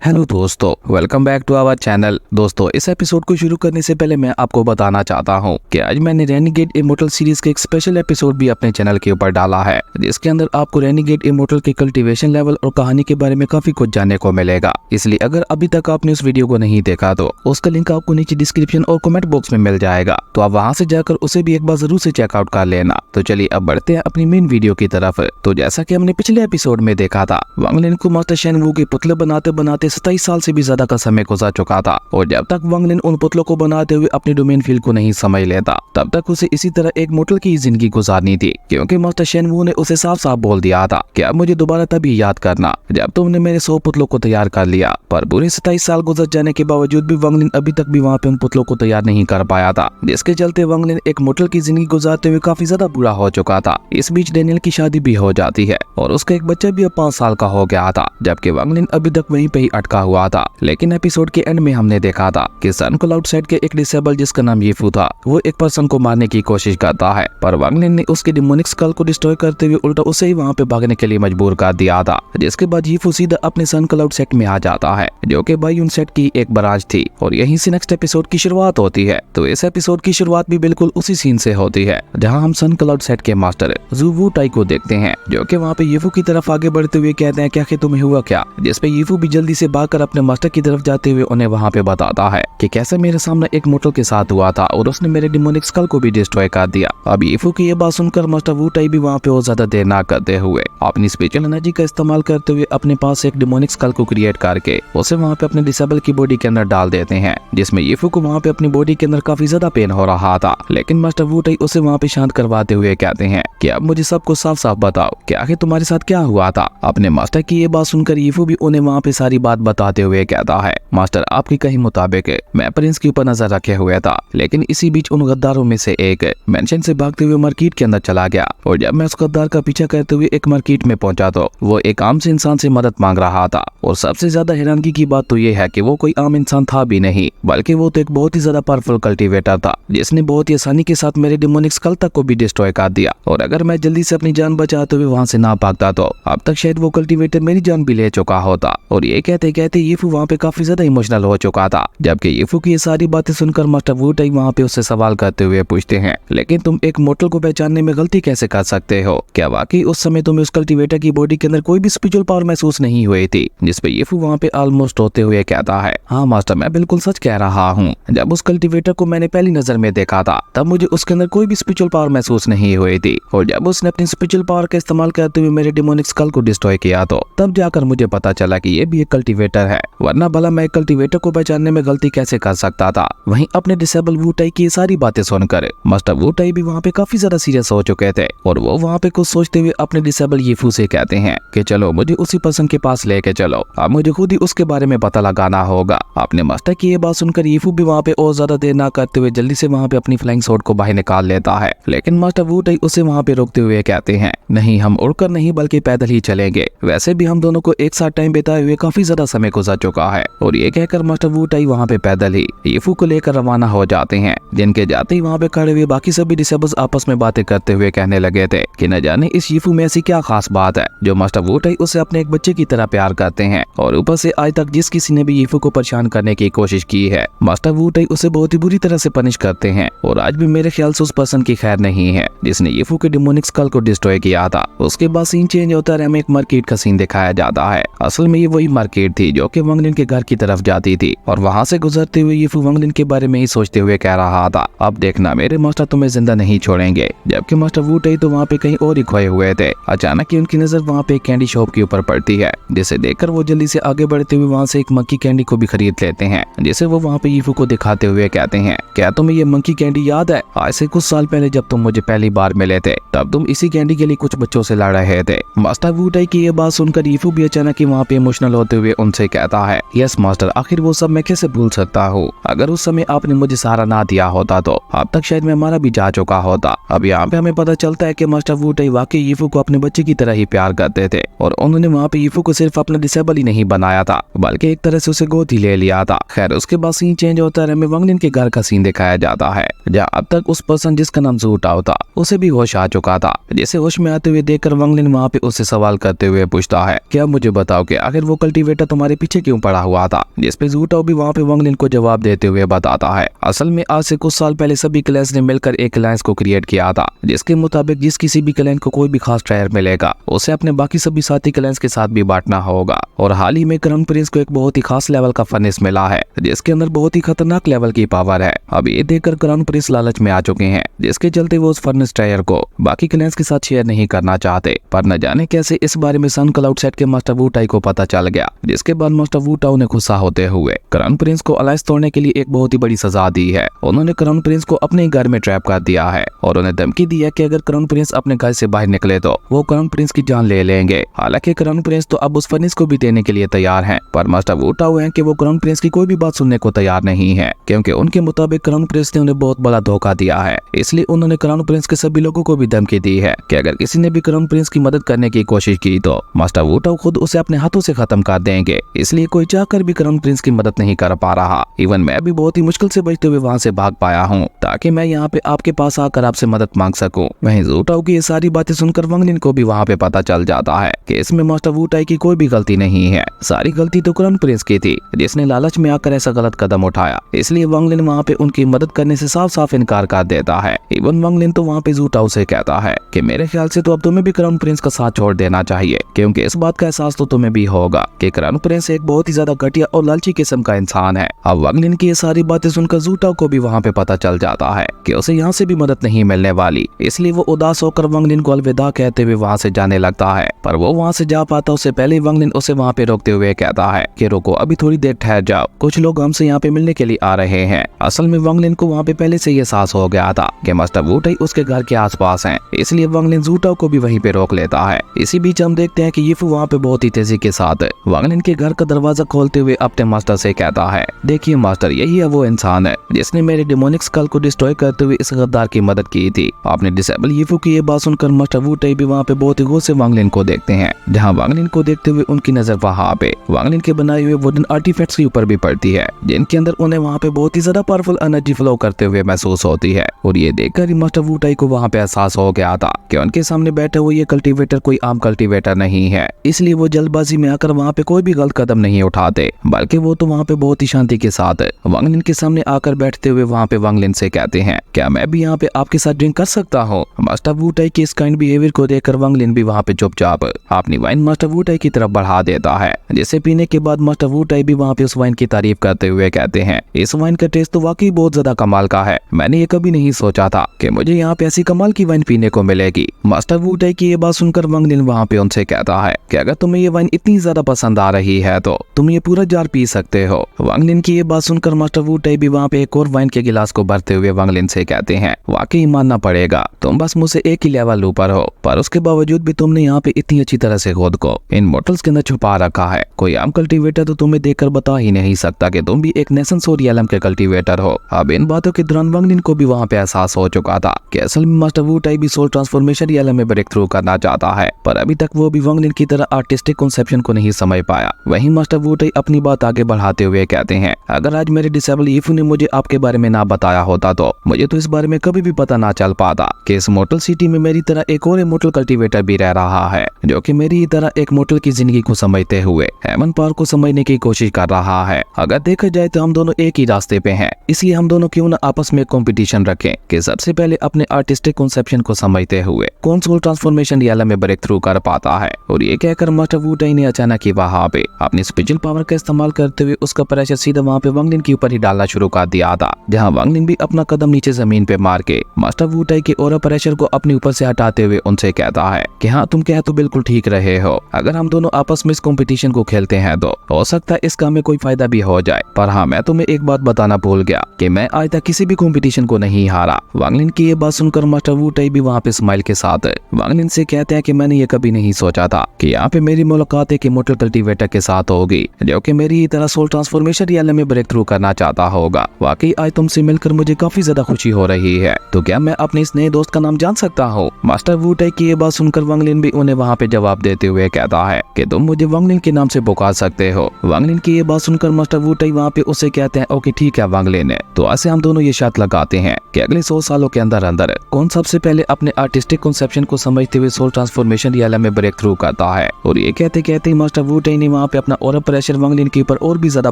Hello दोस्तों, welcome back to our channel. दोस्तों, इस एपिसोड को शुरू करने से पहले मैं आपको बताना चाहता हूं कि आज मैंने रेनिगेड इमोर्टल सीरीज के एक स्पेशल एपिसोड भी अपने चैनल के ऊपर डाला है, जिसके अंदर आपको रेनिगेड इमोर्टल के कल्टीवेशन लेवल और कहानी के बारे में काफी कुछ जानने को मिलेगा। इसलिए अगर अभी तक आपने उस वीडियो को नहीं देखा तो उसका लिंक आपको नीचे डिस्क्रिप्शन और कमेंट बॉक्स में मिल जाएगा, तो आप वहाँ से जाकर उसे भी एक बार जरूर से चेकआउट कर लेना। तो चलिए अब बढ़ते हैं अपनी मेन वीडियो की तरफ। तो जैसा की हमने पिछले एपिसोड में देखा था, वांग लिन को मास्टर शेनवू के पुतले बनाते बनाते 27 साल से भी ज्यादा का समय गुजर चुका था, और जब तक वांग लिन उन पुतलों को बनाते हुए अपनी डोमेन फील्ड को नहीं समझ लेता, तब तक उसे इसी तरह एक मोटल की जिंदगी गुजारनी थी। क्योंकि मास्टर शेनवू ने उसे साफ साफ बोल दिया था कि अब मुझे दोबारा तभी याद करना जब तुमने मेरे 100 पुतलों को तैयार कर लिया। पर पूरे 27 साल गुजर जाने के बावजूद भी वांग लिन अभी तक भी वहाँ पे उन पुतलों को तैयार नहीं कर पाया था, जिसके चलते वांग लिन एक मोटल की जिंदगी गुजारते हुए काफी ज्यादा बुरा हो चुका था। इस बीच डेनियल की शादी भी हो जाती है और उसका एक बच्चा भी अब 5 साल का हो गया था, जबकि वांग लिन अभी तक वहीं पे ही अटका हुआ था। लेकिन एपिसोड के एंड में हमने देखा था कि सन क्लाउड साइड के एक डिसेबल जिसका नाम यीफू था, वो एक पर्सन को मारने की कोशिश करता है, पर वांग लिन ने उसके डिमोनिक स्कल को डिस्ट्रॉय करते हुए उल्टा उसे ही वहाँ पे भागने के लिए मजबूर कर दिया था। जिसके बाद यीफू सीधा अपने सन क्लाउड सेट में आ जाता है, जो कि बायून सेट की एक ब्रांच थी, और यहीं से नेक्स्ट एपिसोड की शुरुआत होती है। तो इस एपिसोड की शुरुआत भी बिल्कुल उसी सीन से होती है जहाँ हम सन क्लाउड सेट के मास्टर जू वू टाई को देखते हैं, जो कि वहाँ पे यीफू की तरफ आगे बढ़ते हुए कहते हैं क्या कि तुम्हें हुआ क्या, जिसपे यीफू भी जल्दी से भागकर अपने मास्टर की तरफ जाते हुए उन्हें वहाँ पे बताता है कि कैसे मेरे सामने एक मोटल के साथ हुआ था और उसने मेरे डिमोनिक स्कल को भी डिस्ट्रॉय कर दिया। अब यीफू की ये बात सुनकर मास्टर वू टाई भी वहाँ पे और ज्यादा देर ना करते हुए अपनी स्पिरिचुअल एनर्जी का इस्तेमाल करते हुए अपने पास एक डिमोनिक स्कल को क्रिएट करके उसे वहाँ पे अपने डिसेबल की बॉडी के अंदर डाल देते हैं, जिसमें यीफू को वहाँ पे अपनी बॉडी के अंदर काफी ज्यादा पेन हो रहा था। लेकिन मास्टर वू टाई उसे वहाँ पे शांत करवाते हुए कहते हैं कि अब मुझे सब कुछ साफ साफ बताओ कि आखिर तुम्हारे साथ क्या हुआ था। अपने मास्टर की ये बात सुनकर यीफू भी उन्हें वहाँ पे सारी बात बताते हुए कहता है, मास्टर आपकी कही मुताबिक मैं प्रिंस के ऊपर नजर रखे हुए था, लेकिन इसी बीच उन गद्दारों में से एक मेंशन से भागते हुए मार्केट के अंदर चला गया, और जब मैं उस गद्दार का पीछा करते हुए एक मार्केट में पहुंचा तो वो एक आम से इंसान से मदद मांग रहा था। और सबसे ज्यादा हैरानगी की बात तो ये है कि वो कोई आम इंसान था भी नहीं, बल्कि वो तो एक बहुत ही ज्यादा पावरफुल कल्टीवेटर था, जिसने बहुत ही आसानी के साथ मेरे डिमोनिक स्कल तक को भी डिस्ट्रॉय कर दिया। और अगर मैं जल्दी से अपनी जान बचाते हुए वहाँ से ना भागता तो अब तक शायद वो कल्टीवेटर मेरी जान भी ले चुका होता। और ये कहते कहते यीफू वहाँ पे काफी ज्यादा इमोशनल हो चुका था। जबकि यीफू की ये सारी बातें सुनकर मास्टर वू टाई वहाँ पे उससे सवाल करते हुए पूछते हैं, लेकिन तुम एक मोटल को पहचानने में गलती कैसे कर सकते हो? क्या वाकई उस समय तुम्हें उस कल्टीवेटर की बॉडी के अंदर कोई भी स्पिरिचुअल पावर महसूस नहीं हुई थी? जिसपे यीफू वहाँ पे ऑलमोस्ट होते हुए कहता है, हाँ मास्टर, मैं बिल्कुल सच कह रहा हूँ। जब उस कल्टीवेटर को मैंने पहली नजर में देखा था तब मुझे उसके अंदर कोई भी स्पिरिचुअल पावर महसूस नहीं हुई थी, और जब उसने अपनी स्पिरिचुअल पावर का इस्तेमाल करते हुए मेरे डिमोनिक स्कल को डिस्ट्रॉय किया तो तब जाकर मुझे पता चला कि ये भी एक कल्टीवेटर है, वरना भला मैं कल्टीवेटर को पहचानने में गलती कैसे कर सकता था। वहीं अपने डिसेबल वू टाई की सारी बातें सुनकर मास्टर वू टाई भी वहाँ पे काफी ज्यादा सीरियस हो चुके थे, और वो वहाँ पे कुछ सोचते हुए अपने डिसेबल यीफू से कहते हैं कि चलो मुझे उसी पर्सन के पास लेके चलो, अब मुझे खुद ही उसके बारे में पता लगाना होगा। अपने मास्टर की ये बात सुनकर यीफू भी वहाँ पे और ज्यादा देर ना करते हुए जल्दी से वहाँ पे अपनी फ्लाइंग स्वॉर्ड को बाहर निकाल लेता है। लेकिन मास्टर वू टाई उसे वहाँ पे रोकते हुए कहते हैं, नहीं, हम उड़कर नहीं बल्कि पैदल ही चलेंगे। वैसे भी हम दोनों को एक साथ टाइम बिताए हुए काफी ज्यादा समय गुजर चुका है। और ये कहकर मास्टर वू टाई वहाँ पे पैदल ही यीफू को लेकर रवाना हो जाते हैं। जिनके जाते ही वहाँ पे खड़े हुए बाकी सभी डिसेबल्स आपस में बातें करते हुए कहने लगे थे कि न जाने इस यीफू में ऐसी क्या खास बात है जो मास्टर वू टाई उसे अपने एक बच्चे की तरह प्यार करते हैं, और ऊपर से आज तक जिस किसी ने भी यीफू को परेशान करने की कोशिश की है मास्टर वू टाई उसे बहुत ही बुरी तरह से पनिश करते हैं। और आज भी मेरे ख्याल से उस पर्सन की खैर नहीं है जिसने यीफू के डिमोनिक स्कल को डिस्ट्रॉय किया था। उसके बाद सीन चेंज होता है, हमें एक मार्केट का सीन दिखाया जाता है। असल में ये वही मार्केट थी जो कि वांग लिन के घर की तरफ जाती थी, और वहाँ से गुजरते हुए यीफू वांग लिन के बारे में ही सोचते हुए कह रहा था, अब देखना मेरे मास्टर तुम्हें जिंदा नहीं छोड़ेंगे। जबकि मास्टर वू टाई तो वहाँ पे कहीं और ही खोए हुए थे। अचानक ही उनकी नजर वहाँ पे कैंडी शॉप के ऊपर पड़ती है, जिसे देखकर वो जल्दी से आगे बढ़ते हुए वहाँ से एक मंकी कैंडी को भी खरीद लेते हैं, जिसे वो वहाँ पे यीफू को दिखाते हुए कहते हैं, क्या तुम्हें ये मंकी कैंडी याद है? आज से कुछ साल पहले जब तुम मुझे पहली बार मिले थे तब तुम इसी कैंडी के लिए कुछ बच्चों से लड़ रहे थे। मास्टर वू टाई की ये बात सुनकर यीफू भी अचानक ही वहाँ पे इमोशनल होते हुए उनसे कहता है, यस मास्टर, आखिर वो सब मैं कैसे भूल सकता हूँ। अगर उस समय आपने मुझे सहारा ना दिया होता तो अब तक शायद मैं मारा भी जा चुका होता। अब यहाँ पे हमें पता चलता है कि मास्टर वू टाई वाकई यीफू को अपने बच्चे की तरह ही प्यार करते थे, और उन्होंने वहाँ पे यीफू को सिर्फ अपना डिसेबल ही नहीं बनाया था बल्कि एक तरह से उसे गोद ही ले लिया था। खैर उसके बाद सीन चेंज होता है, हमें वांग लिन के घर का सीन दिखाया जाता है, जहाँ अब तक उस पर्सन जिसका नाम जू टाओ था उसे भी होश आ चुका था। जैसे होश में आते हुए देखकर वांग लिन वहाँ पे उससे सवाल करते हुए पूछता है, क्या मुझे बताओ कि आखिर वो कल्टीवेटर तुम्हारे पीछे क्यों क्यों पड़ा हुआ था, जिसपे ज़ूटाओ भी वहाँ पे वांग लिन को जवाब देते हुए बताता है असल में आज से कुछ साल पहले सभी क्लैंस ने मिलकर एक क्लैंस को क्रिएट किया था, जिसके मुताबिक जिस किसी भी क्लैन को कोई भी खास ट्रायर मिलेगा उसे अपने बाकी सभी साथी क्लैंस के साथ भी बांटना होगा। और हाल ही में क्राउन प्रिंस को एक बहुत ही खास लेवल का फर्नेस मिला है, जिसके अंदर बहुत ही खतरनाक लेवल की पावर है। अब ये देखकर क्राउन प्रिंस लालच में आ चुके हैं, जिसके चलते वो उस फर्नेस ट्रायर को बाकी क्लैंस के साथ शेयर नहीं करना चाहते। पर न जाने कैसे इस बारे में सन क्लाउड सेट के मास्टर वू टाई को पता चल गया, जिसके बाद मास्टर वू टाओ ने गुस्सा होते हुए क्राउन प्रिंस को अलायंस तोड़ने के लिए एक बहुत ही बड़ी सजा दी है। उन्होंने क्राउन प्रिंस को अपने घर में ट्रैप कर दिया है और उन्हें धमकी दी है कि अगर क्राउन प्रिंस अपने घर से बाहर निकले तो वो क्राउन प्रिंस की जान ले लेंगे। हालांकि क्राउन प्रिंस तो अब उस फर्नेस को भी देने के लिए तैयार हैं, पर मास्टर वू टाओ हैं कि वो क्राउन प्रिंस की कोई भी बात सुनने को तैयार नहीं है, क्योंकि उनके मुताबिक क्राउन प्रिंस ने उन्हें बहुत बड़ा धोखा दिया है। इसलिए उन्होंने क्राउन प्रिंस के सभी लोगों को भी धमकी दी है कि अगर किसी ने भी क्राउन प्रिंस की मदद करने की कोशिश की तो मास्टर वू टाओ खुद उसे अपने हाथों से खत्म कर देंगे। इसलिए कोई चाहकर भी क्राउन प्रिंस की मदद नहीं कर पा रहा। इवन मैं भी बहुत ही मुश्किल से बचते हुए वहाँ से भाग पाया हूँ, ताकि मैं यहाँ पे आपके पास आकर आपसे मदद मांग सकूं। वहीं ज़ू टाओ की ये सारी बातें सुनकर वांग लिन को भी वहाँ पे पता चल जाता है कि इसमें मास्टर वू टाई की कोई भी गलती नहीं है, सारी गलती तो क्राउन प्रिंस की थी, जिसने लालच में आकर ऐसा गलत कदम उठाया। इसलिए वांग लिन वहाँ पे उनकी मदद करने से साफ साफ इनकार कर देता है। इवन वांग लिन तो वहाँ पे ज़ू टाओ से कहता है कि मेरे ख्याल से तो अब तुम्हें भी क्राउन प्रिंस का साथ छोड़ देना चाहिए, क्योंकि इस बात का एहसास तो तुम्हें भी होगा कि क्राउन प्रिंस एक बहुत ही ज्यादा घटिया और लालची किस्म का इंसान है। अब वांग लिन की ये सारी बातें सुनकर ज़ू टाओ को भी वहाँ पे पता चल जाता है कि उसे यहाँ से भी मदद नहीं मिलने वाली। इसलिए वो उदास होकर वांग लिन को अलविदा कहते हुए वहाँ से जाने लगता है। पर वो वहाँ से जा पाता उससे पहले वांग लिन उसे वहाँ पे रोकते हुए कहता है कि रुको, अभी थोड़ी देर ठहर जाओ, कुछ लोग हमसे यहाँ पे मिलने के लिए आ रहे हैं। असल में वांग लिन को वहाँ पे पहले से ये एहसास हो गया था कि मास्टर वू टाई उसके घर के आसपास हैं, इसलिए वांग लिन ज़ू टाओ को भी वहीं पे रोक लेता है। इसी बीच हम देखते हैं कि यीफू वहाँ पे बहुत ही तेजी के साथ वांग लिन के घर का दरवाजा खोलते हुए अपने मास्टर से कहता है, देखिए मास्टर, यही है वो इंसान है जिसने मेरे डिमोनिक स्कल को डिस्ट्रॉय करते हुए इस गद्दार की मदद की थी। आपने डिसेबल यीफू की ये बात सुनकर मास्टर वू टाई भी वहाँ पे बहुत ही गौर से वांग लिन को देखते हैं। जहाँ वांग लिन को देखते हुए उनकी नजर वहाँ पे वांग लिन के बनाए हुए वुडन आर्टिफैक्ट्स के ऊपर भी पड़ती है, जिनके अंदर उन्हें वहाँ पे बहुत ही ज्यादा पावरफुल एनर्जी फ्लो करते हुए महसूस होती है। और ये देखकर ही मास्टर वू टाई को वहाँ पे एहसास हो गया था कि उनके सामने बैठे हुए ये कल्टीवेटर कोई आम कल्टीवेटर नहीं है। इसलिए वो जल्दबाजी में आकर वहाँ पे कोई भी गलत कदम नहीं उठाते, बल्कि वो तो वहाँ पे बहुत ही शांति के साथ वांग लिन के सामने आकर बैठते हुए वहाँ पे वांग लिन से कहते हैं, क्या मैं भी यहाँ पे आपके साथ ड्रिंक कर सकता हूँ। मास्टर वू टाई की इस काइंड बिहेवियर को देखकर वांग लिन भी वहाँ पे चुपचाप अपनी वाइन मास्टर वू टाई की तरफ बढ़ा देता है, जिसे पीने के बाद मास्टर वू टाई भी वहाँ पे उस वाइन की तारीफ करते हुए कहते हैं, इस वाइन का टेस्ट तो वाकई बहुत ज्यादा कमाल का है, मैंने ये कभी नहीं सोचा था कि मुझे यहाँ पे ऐसी कमाल की वाइन पीने को मिलेगी। मास्टर वू टाई की ये बात सुनकर वांग लिन वहाँ पे उनसे कहता है कि अगर तुम्हें ये वाइन इतनी ज्यादा पसंद आ रही है तो तुम ये पूरा जार पी सकते हो। वांग लिन की ये बात सुनकर मास्टर वू टाई भी वहाँ पे एक और वाइन के गिलास को भरते हुए वांग लिन से कहते हैं, वाकई मानना पड़ेगा, तुम बस मुझसे एक ही लेवल ऊपर हो, पर उसके बावजूद भी तुमने यहाँ पे इतनी अच्छी तरह से खुद को इन मॉडल्स के अंदर छुपा रखा है। कोई आम कल्टीवेटर तो तुम्हें देखकर बता ही नहीं सकता कि तुम भी एक नेशन सोरियलम के कल्टीवेटर हो। अब इन बातों के दौरान वांग लिन को भी वहाँ पे एहसास हो चुका था कि असल में मास्टर वू टाई भी सोल ट्रांसफॉर्मेशन रियलम में ब्रेक थ्रू करना चाहता है, पर अभी तक वो भी वांग लिन की तरह आर्टिस्टिक कॉन्सेप्शन को नहीं समझ पाया। वहीं मास्टर वू टाई अपनी बात आगे बढ़ाते हुए कहते हैं, अगर आज मेरे डिसेबल यीफू ने मुझे आपके बारे में ना बताया होता तो मुझे तो इस बारे में कभी भी पता ना चल पाता कि इस मोटल सिटी में मेरी तरह एक और इमोर्टल कल्टीवेटर भी रह रहा है, जो कि मेरी ही तरह एक मोटल की जिंदगी को समझते हुए हेमन पावर को समझने की कोशिश कर रहा है। अगर देखा जाए तो हम दोनों एक ही रास्ते पे हैं, इसलिए हम दोनों क्यों ना आपस में कंपटीशन रखें कि सबसे पहले अपने आर्टिस्टिक कॉन्सेप्शन को समझते हुए कौन सोल ट्रांसफॉर्मेशन रियलम में ब्रेक थ्रू कर पाता है। और ये कहकर मास्टर वू टाई ने अचानक ही वहाँ पे अपनी स्पेशल पावर का इस्तेमाल करते हुए उसका प्रेशर सीधा वहाँ पे वांग लिन के ऊपर ही डालना शुरू कर दिया था, जहाँ वांग लिन भी अपना कदम नीचे जमीन पे मार के मास्टर वू टाई के और प्रेशर को अपने ऊपर से हटाते हुए उनसे कहता है कि हाँ, तुम कह तो बिल्कुल ठीक रहे हो, अगर हम दोनों आपस में इस कंपटीशन को खेलते हैं तो हो सकता है इसका हमें कोई फायदा भी हो जाए। पर हाँ, मैं तुम्हें एक बात बताना भूल गया कि मैं आज तक किसी भी कंपटीशन को नहीं हारा। वांग लिन की ये बात सुनकर मास्टर वू टाई भी वहाँ पे स्माइल के साथ वांग लिन से कहते हैं कि मैंने ये कभी नहीं सोचा था कि यहाँ पे मेरी मुलाकात एक इमोर्टल कल्टीवेटर के साथ होगी, जो कि मेरी ही तरह सोल ट्रांसफॉर्मेशन रियलम में ब्रेक थ्रू करना चाहता होगा। वाकई आज तुमसे मिलकर मुझे काफी ज्यादा खुशी हो रही है, तो क्या मैं अपने इस नए दोस्त का नाम जान सकता हूँ। मास्टर वू टाई की ये बात सुनकर वांग लिन भी उन्हें वहाँ पे जवाब देते हुए कहता है कि तुम मुझे वांग लिन के नाम से पुकार सकते हो। वांग लिन की ये बात सुनकर मास्टर वू टाई वहाँ पे उसे कहते हैं, ओके ठीक है वांग लिन, तो ऐसे हम दोनों ये शर्त लगाते हैं कि अगले 100 सालों के अंदर अंदर कौन सबसे पहले अपने आर्टिस्टिक कॉन्सेप्शन को समझते हुए सोल ट्रांसफॉर्मेशन रियलम में ब्रेक थ्रू करता है। और ये कहते कहते मास्टर वू टाई ने वहाँ पे अपना और प्रेशर वांग लिन के ऊपर और भी ज्यादा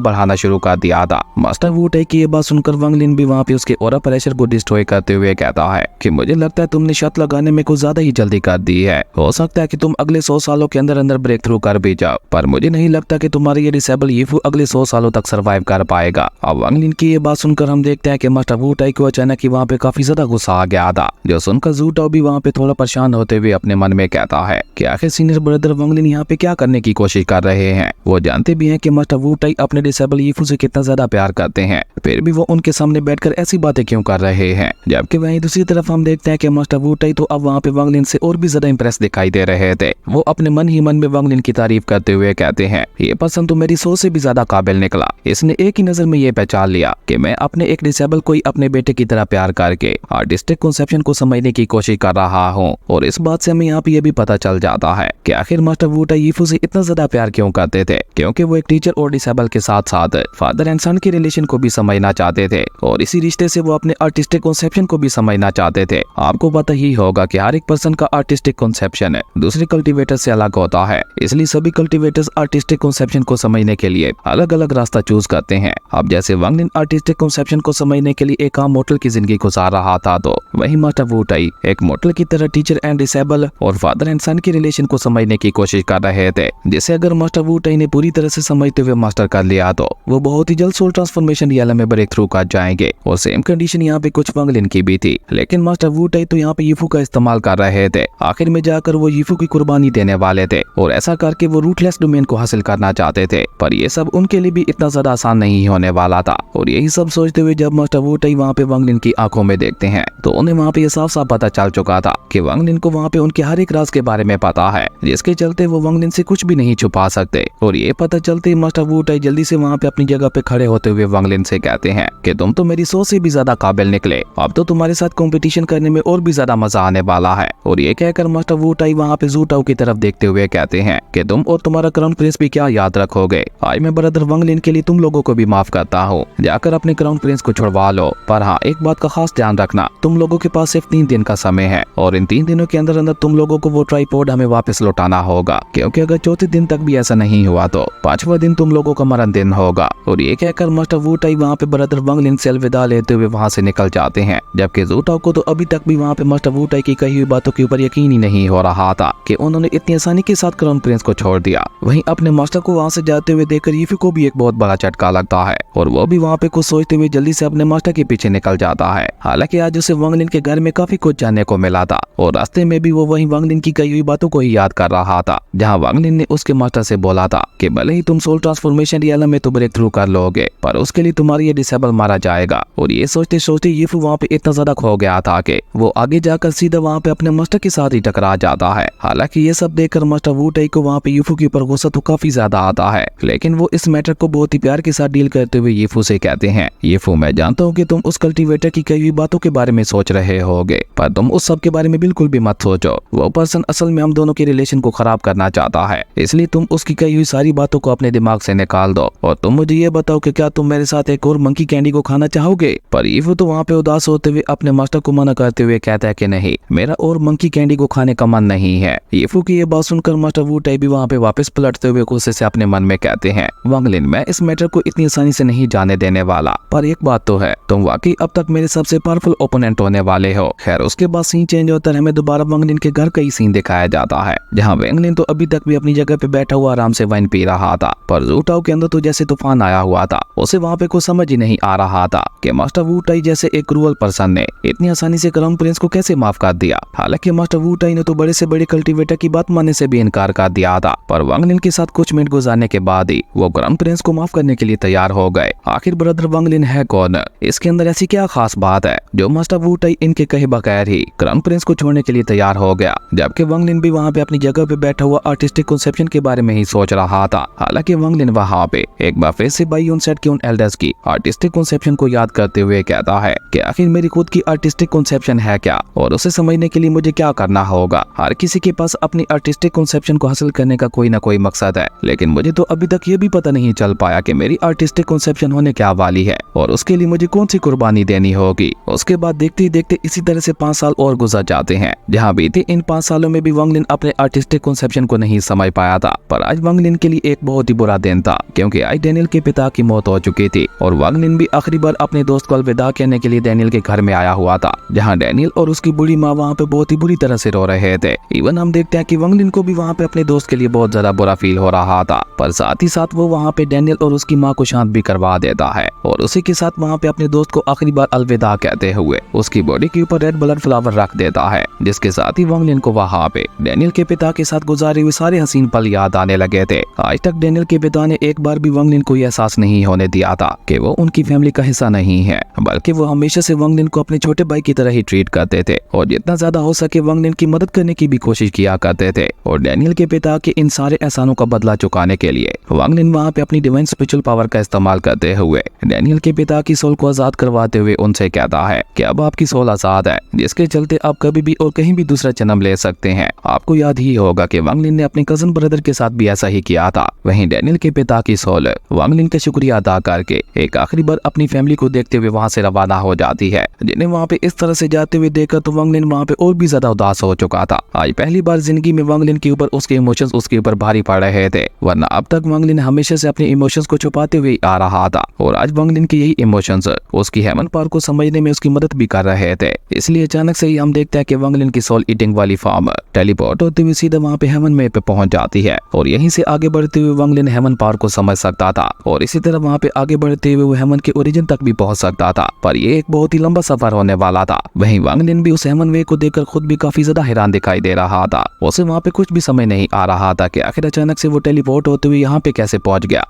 बढ़ाना शुरू कर दिया था। मास्टर वू टाई की ये बात सुनकर वांग लिन भी वहाँ पे उसके ऑरा प्रेशर को डिस्ट्रॉय करते हुए कहता है कि मुझे लगता है तुमने शर्त लगाने में कुछ ज्यादा ही जल्दी कर दी है। हो सकता है कि तुम अगले 100 सालों के अंदर अंदर ब्रेक थ्रू कर भी जाओ, पर मुझे नहीं लगता कि तुम्हारा ये डिसेबल यीफू अगले 100 सालों तक सर्वाइव कर पाएगा। अब वांग लिन की ये बात सुनकर हम देखते हैं कि मास्टर वू टाई को अचानक ही वहाँ पे काफी ज्यादा गुस्सा आ गया था, जो सुनकर जू टाओ भी वहाँ पे थोड़ा परेशान होते हुए अपने मन में कहता है कि आखिर सीनियर ब्रदर वांग लिन यहाँ पे क्या करने की कोशिश कर रहे हैं। वो जानते भी हैं कि मास्टर वू टाई अपने डिसेबल यीफू से कितना ज्यादा प्यार करते हैं, फिर भी वो उनके सामने बैठकर ऐसी बातें क्यों कर रहे हैं। जबकि वहीं दूसरी तरफ हम देखते हैं कि मास्टर वू टाई तो अब वहाँ पे वांग लिन से और भी ज्यादा इंप्रेस दिखाई दे रहे थे। वो अपने मन ही मन में वांग लिन की तारीफ करते हुए कहते हैं, ये पर्सन तो मेरी सोच से भी ज्यादा काबिल निकला। इसने एक ही नजर में ये पहचान लिया कि मैं अपने एक डिसेबल को ही अपने बेटे की तरह प्यार करके आर्टिस्टिक कॉन्सेप्शन को समझने की कोशिश कर रहा हूँ। और इस बात से हमें यहाँ पे ये भी पता चल जाता है कि आखिर मास्टर वू टाई यीफू से इतना ज्यादा प्यार क्यों करते थे, क्योंकि वो एक टीचर और डिसेबल के साथ साथ फादर एंड सन के रिलेशन को भी समझना चाहते थे, और इसी रिश्ते से वो अपने आर्टिस्टिक कॉन्सेप्शन को भी समझना चाहते थे। आपको पता ही होगा कि हर एक पर्सन का आर्टिस्टिक कॉन्सेप्शन दूसरे कल्टीवेटर से अलग होता है, इसलिए सभी कल्टीवेटर्स आर्टिस्टिक कॉन्सेप्शन को समझने के लिए अलग अलग रास्ता चूज करते हैं। अब जैसे वांग लिन आर्टिस्टिक कॉन्सेप्शन को समझने के लिए एक आम मॉडल की जिंदगी गुजार रहा था, तो वही मास्टर वू टाई एक मॉडल की तरह टीचर एंड डिसेबल और फादर एंड सन के रिलेशन को समझने की कोशिश कर रहे थे, जिसे अगर मास्टर वू टाई ने पूरी तरह से समझते हुए मास्टर कर लिया तो वो बहुत ही जल्द सोल ट्रांसफॉर्मेशन रियल में ब्रेक थ्रू कर जाएंगे। और सेम कंडीशन यहाँ पे कुछ वांग लिन की भी थी, लेकिन मास्टर वू टाई तो यहाँ पे यीफू का इस्तेमाल कर रहे थे। आखिर में जाकर वो यीफू की कुर्बानी देने वाले थे, और ऐसा करके वो रूटलेस डोमेन को हासिल करना चाहते थे, पर ये सब उनके लिए भी इतना ज्यादा आसान नहीं होने वाला था। और यही सब सोचते हुए जब मास्टर वू टाई वहाँ पे वांग लिन की आंखों में देखते हैं, तो उन्हें वहाँ पे ये साफ साफ पता चल चुका था कि वांग लिन को वहाँ पे उनके हर एक राज के बारे में पता है, जिसके चलते वो वांग लिन से कुछ भी नहीं छुपा सकते। और ये पता चलते ही मास्टर वू टाई जल्दी से वहाँ पे अपनी जगह पे खड़े होते हुए वांग लिन से कहते हैं कि तुम तो मेरी सोच से भी ज्यादा काबिल निकले, अब तो तुम्हारे साथ कंपटीशन करने में और भी ज्यादा मजा आने वाला है। और ये कहकर मास्टर वू टाई वहाँ पे जू टाओ की तरफ देखते हुए कहते हैं कि तुम और तुम्हारा क्राउन प्रिंस भी क्या याद रखोगे। आज मैं ब्रदर वांग लिन के लिए तुम लोगों को भी माफ करता हूँ, जाकर अपने क्राउन प्रिंस को छुड़वा लो। पर हाँ, एक बात का खास ध्यान रखना, तुम लोगों के पास सिर्फ 3 दिन का समय है, और इन 3 दिनों के अंदर अंदर तुम लोगों को वो ट्राइपॉड हमें वापस लौटाना होगा, क्योंकि अगर 4थे दिन तक भी ऐसा नहीं हुआ तो 5वां दिन तुम लोगों का मरण दिन होगा। और ये कहकर मास्टर वू टाई वहाँ पे ब्रदर वांग लिन से अलविदा लेते हुए वहाँ से निकल जाते हैं। जबकि जू टाओ को तो अभी तक भी वहाँ पे मास्टर वू टाई की कही हुई बातों के ऊपर यकीन ही नहीं हो रहा था कि उन्होंने इतनी आसानी के साथ क्राउन प्रिंस को छोड़ दिया। वहीं अपने मास्टर को वहाँ से जाते हुए देखकर यीफू को भी एक बहुत बड़ा झटका लगता है, और वो भी वहाँ पे कुछ सोचते हुए जल्दी से अपने मास्टर के पीछे निकल जाता है। हालांकि आज उसे वांग लिन के घर में काफी कुछ जानने को मिला था, और रास्ते में भी वो वही वांग लिन की कही हुई बातों को ही याद कर रहा था, जहाँ वांग लिन ने उसके मास्टर से बोला था कि भले ही तुम सोल ट्रांसफॉर्मेशन रियल में तो ब्रेक थ्रू कर लोगे, पर उसके लिए तुम्हारी ये डिसेबल मारा जाएगा। और ये सोचते सोचते यीफू वहाँ पे इतना ज्यादा खो गया था कि वो आगे जाकर सीधा वहाँ पे अपने मास्टर के साथ ही टकरा जाता है। हालांकि ये सब देखकर मास्टर वू टाई को वहाँ पे यीफू के ऊपर गुस्सा तो काफी ज्यादा आता है, लेकिन वो इस मैटर को बहुत ही प्यार के साथ डील करते हुए यीफू से कहते हैं, यीफू मैं जानता हूँ कि तुम उस कल्टीवेटर की कई हुई बातों के बारे में सोच रहे होगे, पर तुम उस सब के बारे में बिल्कुल भी मत सोचो। वो पर्सन असल में हम दोनों के रिलेशन को खराब करना चाहता है, इसलिए तुम उसकी कही हुई सारी बातों को अपने दिमाग से निकाल दो, और तुम मुझे ये बताओ कि क्या तुम मेरे साथ एक और मंकी कैंडी को खाना चाहोगे। पर यीफू तो वहाँ पे उदास होते हुए अपने मास्टर को मना करते हुए कहता है कि नहीं, मेरा और मंकी कैंडी को खाने का मन नहीं है। यीफू की ये बात सुनकर मास्टर वू टाई भी वहाँ पे वापस पलटते हुए गुस्से से अपने मन में कहते हैं, वांग लिन मैं इस मैटर को इतनी आसानी से नहीं जाने देने वाला, पर एक बात तो है, तुम वाकई अब तक मेरे सबसे पावरफुल ओपोनेंट होने वाले हो। खैर उसके बाद सीन चेंज होता है, हमें दोबारा वांग लिन के घर का ही सीन दिखाया जाता है, जहाँ वांग लिन तो अभी तक भी अपनी जगह पे बैठा हुआ आराम से वाइन पी रहा था, पर जू टाओ के अंदर तो जैसे तूफान आया हुआ था। उसे वहाँ पे कुछ समझ ही नहीं आ रहा था कि मास्टर वू टाई जैसे एक क्रूअल पर्सन ने इतनी आसानी से क्राउन प्रिंस को कैसे माफ कर दिया। हालांकि मास्टर वू टाई ने तो बड़े से बड़े कल्टीवेटर की बात मानने से भी इनकार कर दिया था, पर वांग लिन के साथ कुछ मिनट गुजारने के बाद ही वो क्राउन प्रिंस को माफ करने के लिए तैयार हो गए। आखिर ब्रदर वांग लिन है कौन, इसके अंदर ऐसी क्या खास बात है जो मास्टर वू टाई इनके कहे बगैर ही क्राउन प्रिंस को छोड़ने के लिए तैयार हो गया। जबकि वांग लिन भी वहाँ पे अपनी जगह पे बैठा हुआ आर्टिस्टिक कॉन्सेप्शन के बारे में ही सोच रहा था। हालांकि वांग लिन वहाँ पे एक बार फिर से बाई ऑन सेट के उन एल्डर्स की आर्टिस्टिक कॉन्सेप्शन को याद करते हुए कहता है कि आखिर मेरी खुद की आर्टिस्टिक कॉन्सेप्शन है क्या, और उसे समझने के लिए मुझे क्या करना होगा। हर किसी के पास अपनी आर्टिस्टिक कॉन्सेप्शन को हासिल करने का कोई ना कोई मकसद है, लेकिन मुझे तो अभी तक ये भी पता नहीं चल पाया कि मेरी आर्टिस्टिक कॉन्सेप्शन होने क्या वाली है, और उसके लिए मुझे कौन सी कुर्बानी देनी होगी। उसके बाद देखते ही देखते इसी तरह से 5 साल और गुजर जाते हैं, जहाँ बीते इन 5 सालों में भी वांग लिन अपने आर्टिस्टिक कॉन्सेप्शन को नहीं समझ पाया था। पर आज वांग लिन के लिए एक बहुत ही बुरा दिन था, क्योंकि आज डैनियल के पिता की मौत हो चुकी थी और वांग लिन भी आखिरी बार अपने दोस्त को अलविदा कहने के लिए डैनियल के घर में आया हुआ था, जहाँ डैनियल और उसकी बूढ़ी माँ वहाँ पे बहुत ही बुरी तरह से रो रहे थे। इवन हम देखते हैं कि वांग लिन को भी वहाँ पे अपने दोस्त के लिए बहुत ज्यादा बुरा फील हो रहा था, पर साथ ही साथ वो वहाँ पे डैनियल और उसकी माँ को शांत भी करवा देता है और उसी के साथ वहाँ पे अपने दोस्त को आखिरी बार अलविदा कहते हुए उसकी बॉडी के ऊपर रेड ब्लड फ्लावर रख देता है, जिसके साथ ही वांग लिन को वहाँ पे डैनियल के पिता के साथ गुजारे हुए सारे हसीन पल याद आने लगे थे। आज तक डैनियल के पिता ने एक बार भी वांग लिन को एहसास नहीं होने दिया था कि वो उनकी फैमिली का हिस्सा नहीं है, बल्कि वो हमेशा से वांग लिन को अपने छोटे भाई की तरह ही ट्रीट करते थे और जितना ज्यादा हो सके वांग लिन की मदद करने की भी कोशिश किया करते थे। और डैनियल के पिता के इन सारे एहसानों का बदला चुकाने के लिए वांग लिन वहाँ पे अपनी डिवाइन स्पिरिचुअल पावर का इस्तेमाल करते हुए डैनियल के पिता की सोल को आजाद करवाते हुए उनसे कहता है कि अब आपकी सोल आजाद है, जिसके चलते आप कभी भी और कहीं भी दूसरा जन्म ले सकते हैं। आपको याद ही होगा कि वांग लिन ने अपने कजन ब्रदर के साथ भी ऐसा ही किया था। वहीं डैनियल के पिता की सोल वांग लिन का शुक्रिया अदा करके एक आखिरी बार अपनी फैमिली को देखते हुए वहाँ से रवाना हो जाती है, जिन्हें वहाँ पे इस तरह से जाते हुए देखकर तो वांग लिन वहाँ पे और भी ज्यादा उदास हो चुका था। आज पहली बार जिंदगी में वांग लिन के ऊपर उसके इमोशंस उसके ऊपर भारी पड़ रहे थे, वरना अब तक वांग लिन हमेशा से अपने इमोशंस को छुपाते हुए आ रहा था और आज वांग लिन के यही इमोशंस उसकी हेमन पावर को समझने में उसकी मदद भी कर रहे थे। इसलिए अचानक से ही हम देखते हैं कि वांग लिन की सोल ईटिंग वाली फॉर्म टेलीपोर्ट होते हुए सीधा वहाँ पे हेवन में पे पहुंच जाती है और यहीं से आगे बढ़ते हुए वांग लिन हेमन पावर को समझ सकता था और इसी तरह वहाँ पे आगे बढ़ते हुए वो हेमन के ओरिजिन तक भी पहुंच सकता था, पर ये एक बहुत ही लंबा सफर होने वाला था। वहीं वांग लिन भी उस हेमन वे को देखकर खुद भी काफी ज्यादा हैरान दिखाई दे रहा था। उसे वहाँ पे कुछ भी समझ नहीं आ रहा था कि आखिर अचानक से वो टेलीपोर्ट होते हुए यहाँ पे कैसे पहुंच गया।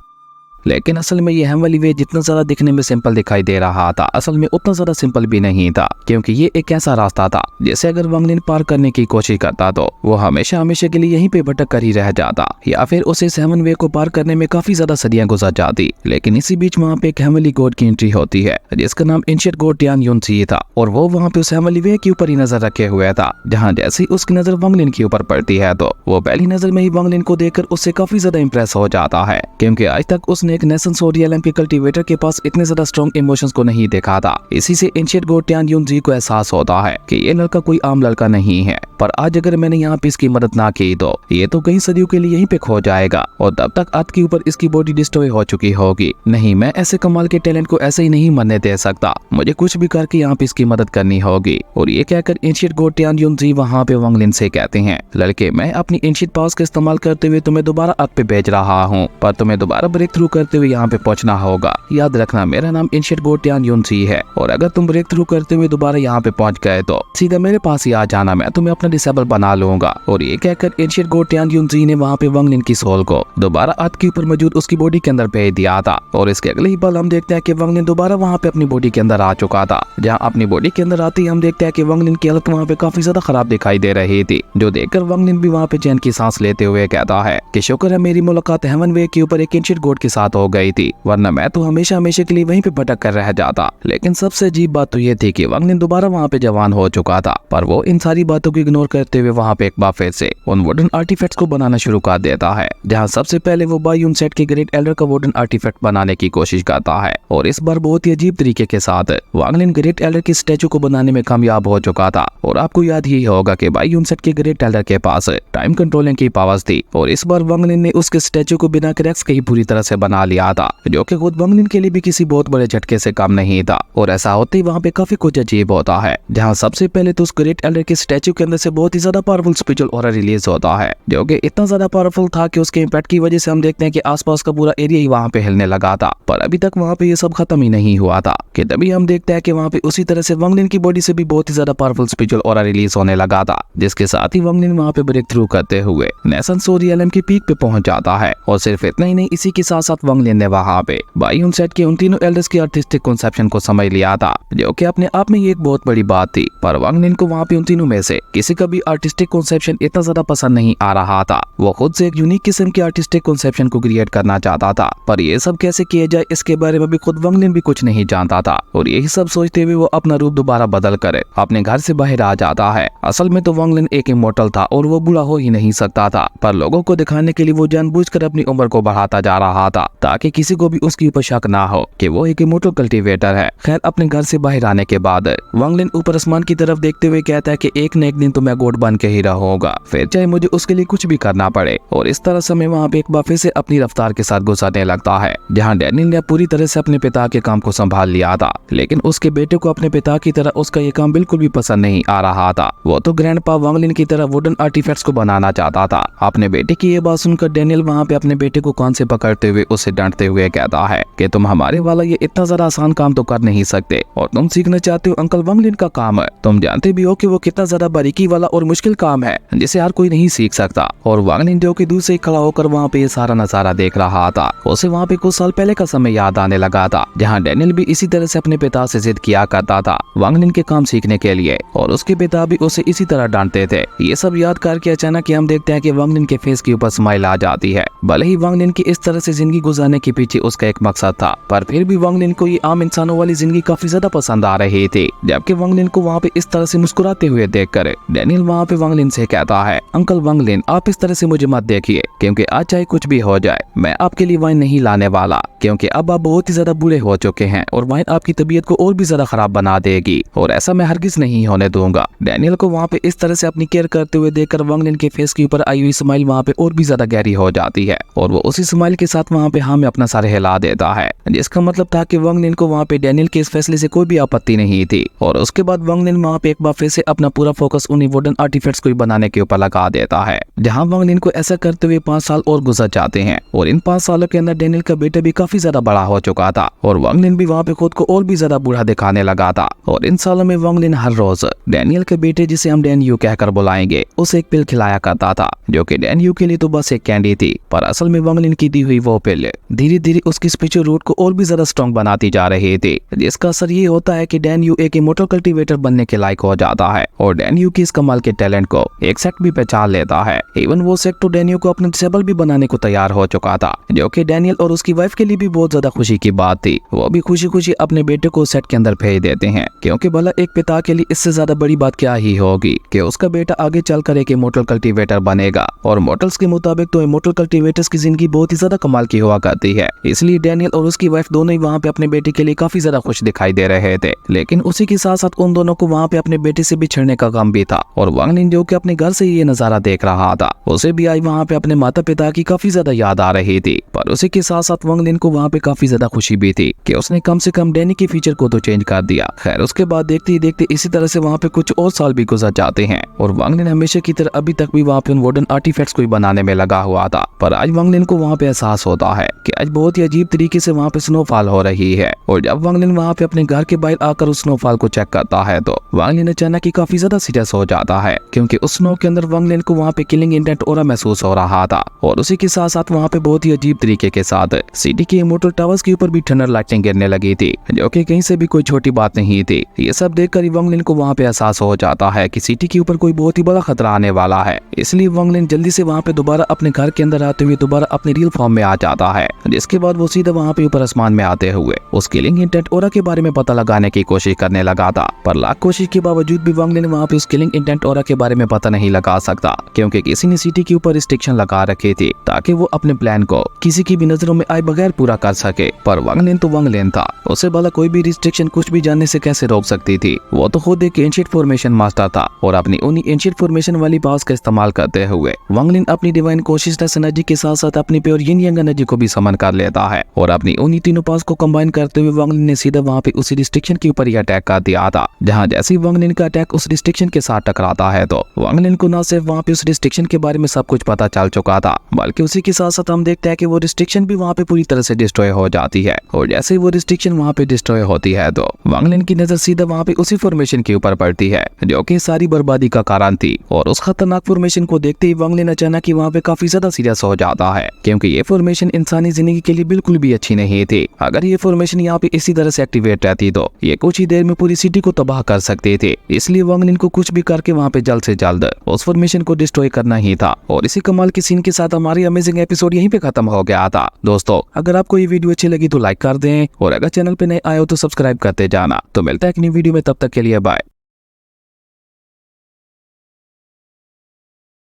लेकिन असल में ये हेमवाली वे जितना ज्यादा दिखने में सिंपल दिखाई दे रहा था, असल में उतना ज्यादा सिंपल भी नहीं था, क्योंकि ये एक ऐसा रास्ता था जैसे अगर वांग लिन पार करने की कोशिश करता तो वो हमेशा हमेशा के लिए यहीं पे भटक कर ही रह जाता, या फिर उसे इस हेमन वे को पार करने में काफी ज्यादा सदियां गुजर जाती। लेकिन इसी बीच वहाँ पे एक हेमवाली गॉड की एंट्री होती है, जिसका नाम एंशिएंट गॉड टियान युन सी था, और वो वहाँ पे उस हेमवाली वे के ऊपर ही नजर रखे हुए था। जहाँ जैसे ही उसकी नजर वांग लिन के ऊपर पड़ती है तो वो पहली नजर में ही वांग लिन को देखकर उससे काफी ज्यादा इंप्रेस हो जाता है, क्योंकि आज तक उसने एक नेशन सोडियल के कल्टीवेटर के पास इतने ज्यादा स्ट्रॉन्ग इमोशंस को नहीं देखा था। इसी से एंशिएंट गॉड टियान युन जी को एहसास होता है कि ये लड़का कोई आम लड़का नहीं है, पर आज अगर मैंने यहाँ पे इसकी मदद ना की तो ये तो कई सदियों के लिए यहीं पे खो जाएगा और तब तक अर्थ के ऊपर इसकी बॉडी डिस्ट्रॉय हो चुकी होगी। नहीं, मैं ऐसे कमाल के टैलेंट को ऐसे ही नहीं मरने दे सकता, मुझे कुछ भी करके यहाँ पे इसकी मदद करनी होगी। और ये कहकर एंशिएंट गॉड टियान युन जी वहाँ पे वांग लिन से कहते हैं, लड़के मैं अपनी एंशिएंट पावर्स का इस्तेमाल करते हुए तुम्हें दोबारा अर्थ पे भेज रहा हूँ, पर तुम्हें दोबारा ब्रेक थ्रू करते हुए यहाँ पे पहुँचना होगा। याद रखना मेरा नाम एंशिएंट गॉड टियान युन सी है, और अगर तुम ब्रेक थ्रू करते हुए दोबारा यहाँ पे पहुँच गए तो सीधा मेरे पास ही आ जाना, मैं तुम्हें अपना डिसेबल बना लूंगा। और ये कहकर एंशिएंट गॉड टियान युन जी ने वहाँ पे वांग लिन की सोल को दोबारा अर्थ के ऊपर मौजूद उसकी बॉडी के अंदर भेज दिया था। और इसके अगले ही पल हम देखते हैं कि वांग लिन दोबारा वहाँ पे अपनी बॉडी के अंदर आ चुका था। जहाँ अपनी बॉडी के अंदर आते ही हम देखते हैं कि वांग लिन की हालत वहाँ पे काफी ज्यादा खराब दिखाई दे रही थी, जो देखकर वांग लिन भी वहाँ पे चैन की सांस लेते हुए कहता है कि शुक्र है मेरी मुलाकात हेवन वे के ऊपर एक एंशिएंट गॉड के साथ हो गई थी, वरना मैं तो हमेशा हमेशा के लिए वहीं पे भटक कर रह जाता। लेकिन सबसे अजीब बात तो ये थी कि वांग लिन दोबारा वहाँ पे जवान हो चुका था, पर वो इन सारी बातों को इग्नोर करते हुए वहाँ पे एक बार फिर से उन वुडन आर्टिफैक्ट्स को बनाना शुरू कर देता है। जहाँ सबसे पहले वो बाई यून सेट के ग्रेट एल्डर का वुडन आर्टिफैक्ट बनाने की कोशिश करता है, और इस बार बहुत ही अजीब तरीके के साथ वांग लिन ग्रेट एल्डर की स्टैचू को बनाने में कामयाब हो चुका था। और आपको याद ही होगा कि बाई यून सेट के ग्रेट एल्डर के पास टाइम कंट्रोलिंग की पावर्स थी, और इस बार वांग लिन ने उसके स्टैचू को बिना क्रैक्स के ही पूरी तरह से बना लिया था, जो कि खुद वांग लिन के लिए भी किसी बहुत बड़े झटके से कम नहीं था। और ऐसा होते ही वहाँ पे काफी कुछ अजीब होता है, जहाँ सबसे पहले तो उस ग्रेट एल्डर के स्टैचू के अंदर से बहुत ही ज्यादा पावरफुल स्पिरिचुअल ऑरा रिलीज होता है, जो कि इतना ज्यादा पावरफुल था कि उसके इम्पैक्ट की वजह से हम देखते हैं कि आसपास का पूरा एरिया ही वहाँ पे हिलने लगा था। पर अभी तक वहाँ पे ये सब खत्म ही नहीं हुआ था कि तभी हम देखते हैं कि वहाँ पे उसी तरह से वांग लिन की बॉडी से भी बहुत ही ज्यादा पावरफुल स्पिरिचुअल ऑरा रिलीज होने लगा था, जिसके साथ ही वांग लिन वहाँ पे ब्रेक थ्रू करते हुए नेशन सोरियलम की पीक पे पहुंच जाता है। और सिर्फ इतना ही नहीं, इसी के साथ साथ वांग लिन ने वहाँ पे बाई यून सेट के उन तीनों एल्डर्स की आर्टिस्टिक कॉन्सेप्शन को समझ लिया था, जो कि अपने आप में ये एक बहुत बड़ी बात थी। पर वांग लिन को वहाँ पे उन तीनों में से किसी का भी आर्टिस्टिक कॉन्सेप्शन इतना ज्यादा पसंद नहीं आ रहा था। वो खुद से एक यूनिक किस्म की आर्टिस्टिक कॉन्सेप्शन को क्रिएट करना चाहता था, पर ये सब कैसे किया जाए इसके बारे में भी खुद वांग लिन भी कुछ नहीं जानता था। और यही सब सोचते हुए वो अपना रूप दोबारा बदल कर अपने घर से बाहर आ जाता है। असल में तो वांग लिन एक इमोर्टल था और वो बूढ़ा हो ही नहीं सकता था, पर लोगों को दिखाने के लिए वो जानबूझकर अपनी उम्र को बढ़ाता जा रहा था, ताकि किसी को भी उसके ऊपर शक ना हो कि वो एक इमोर्टल कल्टीवेटर है। खैर, अपने घर से बाहर आने के बाद वांग लिन ऊपर आसमान की तरफ देखते हुए कहता है कि एक न एक दिन तो मैं गोड बन के ही रहूंगा, फिर चाहे मुझे उसके लिए कुछ भी करना पड़े। और इस तरह समय वहाँ पे एक बार फिर से अपनी रफ्तार के साथ गुजरने लगता है, जहाँ डैनियल ने पूरी तरह से अपने पिता के काम को संभाल लिया था, लेकिन उसके बेटे को अपने पिता की तरह उसका ये काम बिल्कुल भी पसंद नहीं आ रहा था। वो तो ग्रैंडपा वांग लिन की तरह वुडन आर्टिफैक्ट्स को बनाना चाहता था। अपने बेटे की ये बात सुनकर डैनियल वहाँ पे अपने बेटे को कान से पकड़ते हुए उसे डांटते हुए कहता है कि तुम हमारे वाला ये इतना ज्यादा आसान काम तो कर नहीं सकते, और तुम सीखना चाहते हो अंकल वांग लिन का काम है। तुम जानते भी हो कि वो कितना ज्यादा बारीकी वाला और मुश्किल काम है जिसे हर कोई नहीं सीख सकता। और वांग लिन जो कि दूर से खड़ा होकर वहाँ पे ये सारा नजारा देख रहा था, उसे वहाँ पे कुछ साल पहले का समय याद आने लगा था, जहाँ डैनियल भी इसी तरह से अपने पिता से जिद किया करता था वांग लिन के काम सीखने के लिए, और उसके पिता भी उसे इसी तरह डांटते थे। ये सब याद करके अचानक हम देखते हैं कि वांग लिन के फेस के ऊपर स्माइल आ जाती है। भले ही वांग लिन की इस तरह से जिंदगी गुजारने के पीछे उसका एक मकसद था, पर फिर भी वांग लिन को ये आम इंसानों वाली जिंदगी काफी ज्यादा पसंद आ रही थी। जबकि वांग लिन को वहाँ पे इस तरह से मुस्कुराते हुए देखकर डैनियल वहाँ पे वांग लिन से कहता है, अंकल वांग लिन, आप इस तरह से मुझे मत देखिए, क्योंकि आज चाहे कुछ भी हो जाए मैं आपके लिए वाइन नहीं लाने वाला, क्योंकि अब आप बहुत ही ज्यादा बूढ़े हो चुके हैं और वाइन आपकी तबीयत को और भी ज्यादा खराब बना देगी, और ऐसा मैं हरगिज नहीं होने दूंगा। डैनियल को वहाँ पे इस तरह से अपनी केयर करते हुए देखकर वांग लिन के फेस के ऊपर आई हुई स्माइल वहाँ पे और भी ज्यादा गहरी हो जाती है, और वो उसी स्माइल के साथ वहाँ पे हाँ में अपना सर हिला देता है, जिसका मतलब था कि वांग लिन को वहाँ पे डैनियल के इस फैसले से कोई भी आपत्ति नहीं थी। और उसके बाद वांग लिन वहाँ पे एक बार फिर से अपना पूरा फोकस उन्हीं वुडन आर्टिफैक्ट्स को बनाने के ऊपर लगा देता है, जहाँ वांग लिन को ऐसा करते हुए 5 साल और गुजर जाते हैं। और इन 5 सालों के अंदर डैनियल का बेटा भी काफी ज्यादा बड़ा हो चुका था, और वांग लिन भी वहाँ पे खुद को और भी ज्यादा बूढ़ा दिखाने लगा था। और इन सालों में वांग लिन हर रोज डैनियल के बेटे, जिसे हम डैन यू कहकर बुलाएंगे, उसे एक पिल खिलाया करता था, जो कि डैन यू के लिए तो बस एक कैंडी थी, पर असल में वांग लिन की दी हुई वो पिल धीरे धीरे उसकी स्पिरिचुअल रूट को और भी ज्यादा स्ट्रॉन्ग बनाती जा रही थी, जिसका असर ये होता है कि डैन यू एक इमोर्टल कल्टीवेटर बनने के लायक हो जाता है, और डैन यू की इस कमाल के टैलेंट को एक सेक्ट भी पहचान लेता है। इवन वो सेक्ट तो डैन यू को अपने डिसेबल भी बनाने को तैयार हो चुका था, जो कि डैनियल और उसकी वाइफ के लिए भी बहुत ज्यादा खुशी की बात थी। वो भी खुशी खुशी अपने बेटे को सेट के अंदर भेज देते हैं, क्योंकि भला एक पिता के लिए इससे ज्यादा बड़ी बात क्या ही होगी कि उसका बेटा आगे चलकर एक इमोर्टल कल्टीवेटर बनेगा। और मॉडल्स के मुताबिक तो इमोर्टल कल्टीवेटर्स की जिंदगी बहुत ही ज्यादा कमाल की हुआ करती है, इसलिए डैनियल और उसकी वाइफ दोनों ही वहाँ पे अपने बेटे के लिए काफी ज्यादा खुश दिखाई दे रहे थे। लेकिन उसी के साथ साथ उन दोनों को वहाँ पे अपने बेटे से बिछड़ने का गम भी था, और वांग लिन जो कि अपने घर से ये नजारा देख रहा था, उसे भी आई वहाँ पे अपने माता पिता की काफी ज्यादा याद आ रही थी। पर उसी के साथ साथ वांग लिन को वहाँ पे काफी ज्यादा खुशी भी थी कि उसने कम से कम डैनी के फीचर को तो चेंज कर दिया। खैर उसके बाद देखते ही देखते इसी तरह से वहाँ पे कुछ और साल भी गुजर जाते हैं, और वांग लिन हमेशा की तरह अभी तक भी वहाँ पे उन वुडन आर्टिफैक्ट्स को बनाने में लगा हुआ था। पर आज वांग लिन को वहाँ पे एहसास होता है कि आज बहुत ही अजीब तरीके से वहाँ पे स्नोफॉल हो रही है, और जब वांग लिन वहाँ पे अपने घर के बाहर आकर उस स्नोफॉल को चेक करता है तो वांग लिन अचानक ही काफी ज्यादा सीरियस हो जाता है, क्योंकि उस स्नो के अंदर वांग लिन को वहाँ पे किलिंग इंटेंट ऑरा महसूस हो रहा था। और उसी के साथ साथ वहाँ पे बहुत ही अजीब तरीके के साथ सिटी के इमोर्टल टावर्स के ऊपर भी थंडर लाइटिंग गिरने लगी थी, जो कि कहीं से भी कोई छोटी बात नहीं थी। ये सब देखकर वांग लिन को वहाँ पे एहसास हो जाता है कि सिटी के ऊपर कोई बहुत ही बड़ा खतरा आने वाला है, इसलिए वांग लिन जल्दी से वहाँ पे दोबारा अपने घर के अंदर आते हुए दोबारा अपने रियल फॉर्म में आ जाता है, जिसके बाद वो सीधा वहाँ पे ऊपर आसमान में आते हुए उस किलिंग इंटेंट ऑरा के बारे में पता लगाने की कोशिश करने लगा था। पर लाख कोशिश के बावजूद भी वांग लिन वहाँ पे उस किलिंग इंटेंट ऑरा के बारे में पता नहीं लगा सकता, क्योंकि किसी ने सिटी के ऊपर रिस्ट्रिक्शन लगा रखी थी ताकि वो अपने प्लान को किसी की भी नजरों में आए बगैर पूरा कर सके। पर वांग लिन तो वांग लिन था, उसे भला कोई भी रिस्ट्रिक्शन कुछ भी जानने से कैसे रोक सकती थी। वो तो खुद एक एंशिएंट फॉर्मेशन मास्टर था, और अपनी उन्हीं एंशिएंट फॉर्मेशन वाली पावर्स का इस्तेमाल करते हुए वांग लिन अपनी डिवाइन कॉन्शियसनेस एनर्जी के साथ साथ अपनी प्योर यिन यांग एनर्जी को भी समन कर लेता है, और अपनी उन्हीं तीनों पावर्स को कंबाइन करते हुए वांग लिन ने सीधा वहाँ पे उसी रिस्ट्रिक्शन के ऊपर ही अटैक कर दिया था। जहाँ जैसे वांग लिन का अटैक उस रिस्ट्रिक्शन के साथ टकराता है तो वांग लिन को न सिर्फ वहाँ पे उस रिस्ट्रिक्शन के बारे में सब कुछ पता चल चुका था, बल्कि उसी के साथ साथ हम देखते हैं कि वो रिस्ट्रिक्शन भी वहाँ पे पूरी तरह से डिस्ट्रॉय हो जाती है। और जैसे ही वो रिस्ट्रिक्शन वहाँ पे डिस्ट्रॉय होती है तो वांग लिन की नजर सीधा वहाँ पे उसी फॉर्मेशन के ऊपर पड़ती है जो कि सारी बर्बादी का कारण थी। और उस खतरनाक फॉर्मेशन को देखते ही वांग लिन अचानक ही वहाँ पे काफी ज्यादा सीरियस हो जाता है, क्योंकि ये फॉर्मेशन इंसानी जिंदगी के लिए बिल्कुल भी अच्छी नहीं थी। अगर ये फॉर्मेशन यहाँ पे इसी तरह से एक्टिवेट रहती तो ये कुछ ही देर में पूरी सिटी को तबाह कर सकते थे। इसलिए वांग लिन को कुछ भी करके वहाँ पे जल्द से जल्द उस फॉर्मेशन को डिस्ट्रॉय करना ही था। और इसी कमाल के सीन के साथ हमारी अमेजिंग एपिसोड यहीं पे खत्म हो गया था। दोस्तों अगर आपको ये वीडियो अच्छी लगी तो लाइक कर दें, और अगर चैनल पे नए आए हो तो सब्सक्राइब करते जाना। तो मिलता है एक नई वीडियो में, तब तक के लिए बाय।